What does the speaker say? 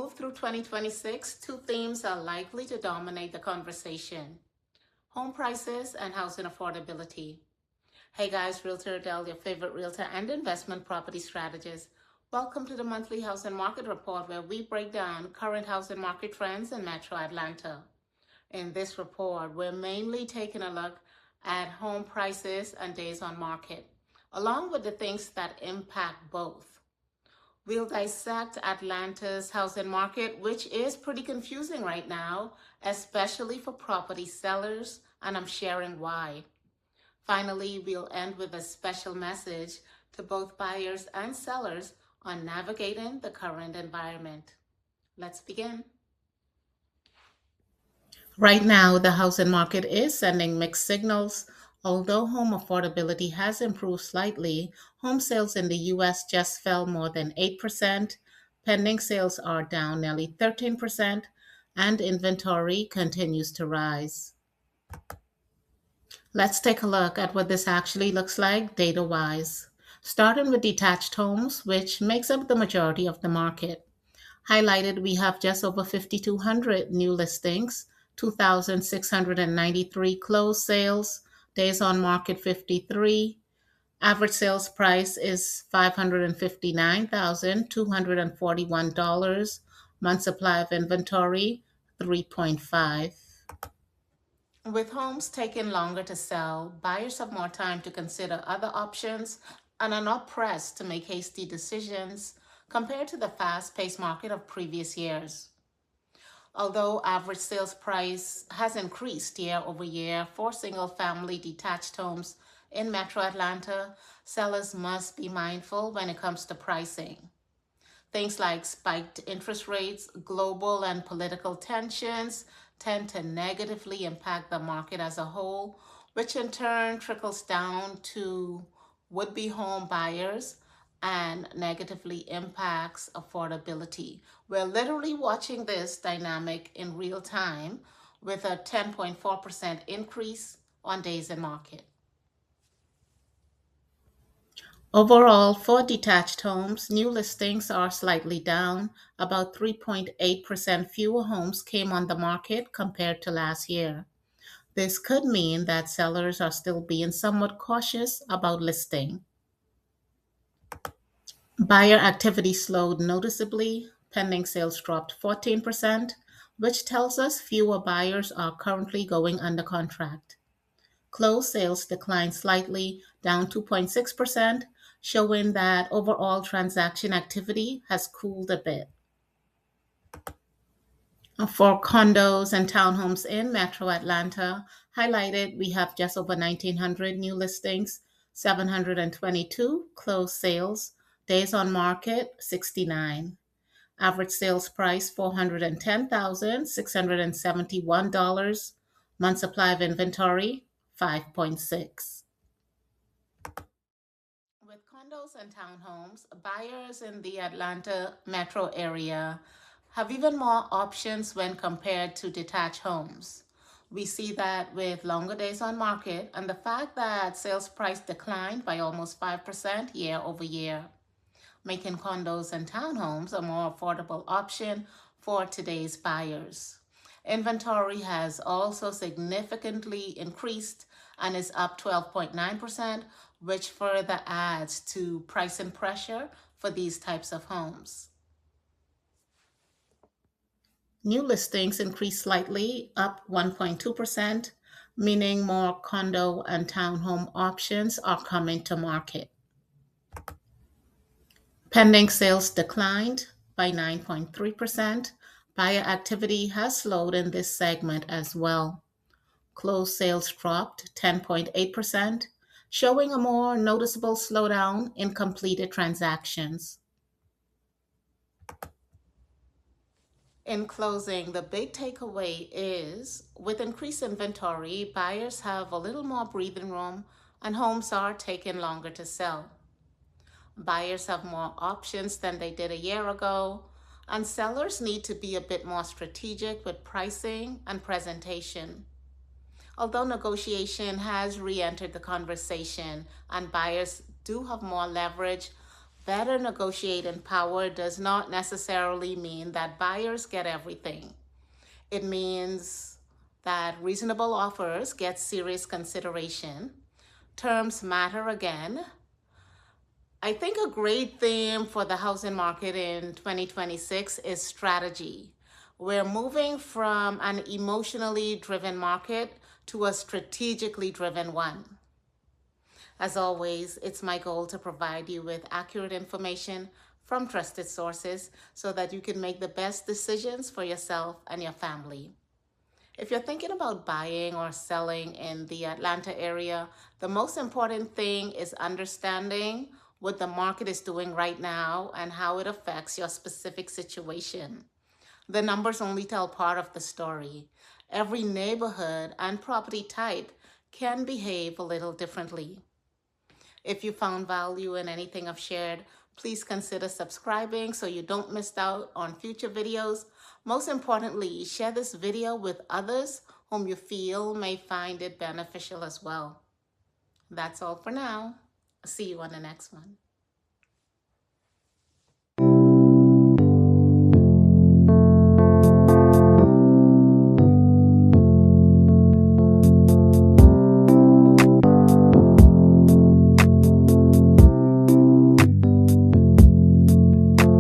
move through 2026, two themes are likely to dominate the conversation: home prices and housing affordability. Hey guys, Realtor Adele, your favorite realtor and investment property strategist. Welcome to the monthly housing market report, where we break down current housing market trends in Metro Atlanta. In this report, we're mainly taking a look at home prices and days on market, along with the things that impact both. We'll dissect Atlanta's housing market, which is pretty confusing right now, especially for property sellers, and I'm sharing why. Finally, we'll end with a special message to both buyers and sellers on navigating the current environment. Let's begin. Right now, the housing market is sending mixed signals. Although home affordability has improved slightly, home sales in the US just fell more than 8%. Pending sales are down nearly 13%, and inventory continues to rise. Let's take a look at what this actually looks like data-wise. Starting with detached homes, which makes up the majority of the market. Highlighted, we have just over 5,200 new listings, 2,693 closed sales, days on market 53. Average sales price is $559,241. Month supply of inventory 3.5. With homes taking longer to sell, buyers have more time to consider other options and are not pressed to make hasty decisions compared to the fast-paced market of previous years. Although average sales price has increased year over year for single-family detached homes in Metro Atlanta, sellers must be mindful when it comes to pricing. Things like spiked interest rates, global and political tensions tend to negatively impact the market as a whole, which in turn trickles down to would-be home buyers and negatively impacts affordability. We're literally watching this dynamic in real time with a 10.4% increase on days in market. Overall, for detached homes, new listings are slightly down. About 3.8% fewer homes came on the market compared to last year. This could mean that sellers are still being somewhat cautious about listing. Buyer activity slowed noticeably. Pending sales dropped 14%, which tells us fewer buyers are currently going under contract. Closed sales declined slightly, down 2.6%, showing that overall transaction activity has cooled a bit. For condos and townhomes in Metro Atlanta, highlighted, we have just over 1,900 new listings, 722 closed sales, days on market 69. Average sales price $410,671. Month supply of inventory 5.6. With condos and townhomes, buyers in the Atlanta metro area have even more options when compared to detached homes. We see that with longer days on market and the fact that sales price declined by almost 5% year over year, making condos and townhomes a more affordable option for today's buyers. Inventory has also significantly increased and is up 12.9%, which further adds to pricing pressure for these types of homes. New listings increased slightly, up 1.2%, meaning more condo and townhome options are coming to market. Pending sales declined by 9.3%. Buyer activity has slowed in this segment as well. Closed sales dropped 10.8%, showing a more noticeable slowdown in completed transactions. In closing, the big takeaway is with increased inventory, buyers have a little more breathing room and homes are taking longer to sell. Buyers have more options than they did a year ago, and sellers need to be a bit more strategic with pricing and presentation. Although negotiation has re-entered the conversation and buyers do have more leverage, better negotiating power does not necessarily mean that buyers get everything. It means that reasonable offers get serious consideration. Terms matter again. I think a great theme for the housing market in 2026 is strategy. We're moving from an emotionally driven market to a strategically driven one. As always, it's my goal to provide you with accurate information from trusted sources so that you can make the best decisions for yourself and your family. If you're thinking about buying or selling in the Atlanta area, the most important thing is understanding what the market is doing right now and how it affects your specific situation. The numbers only tell part of the story. Every neighborhood and property type can behave a little differently. If you found value in anything I've shared, please consider subscribing so you don't miss out on future videos. Most importantly, share this video with others whom you feel may find it beneficial as well. That's all for now. See you on the next one.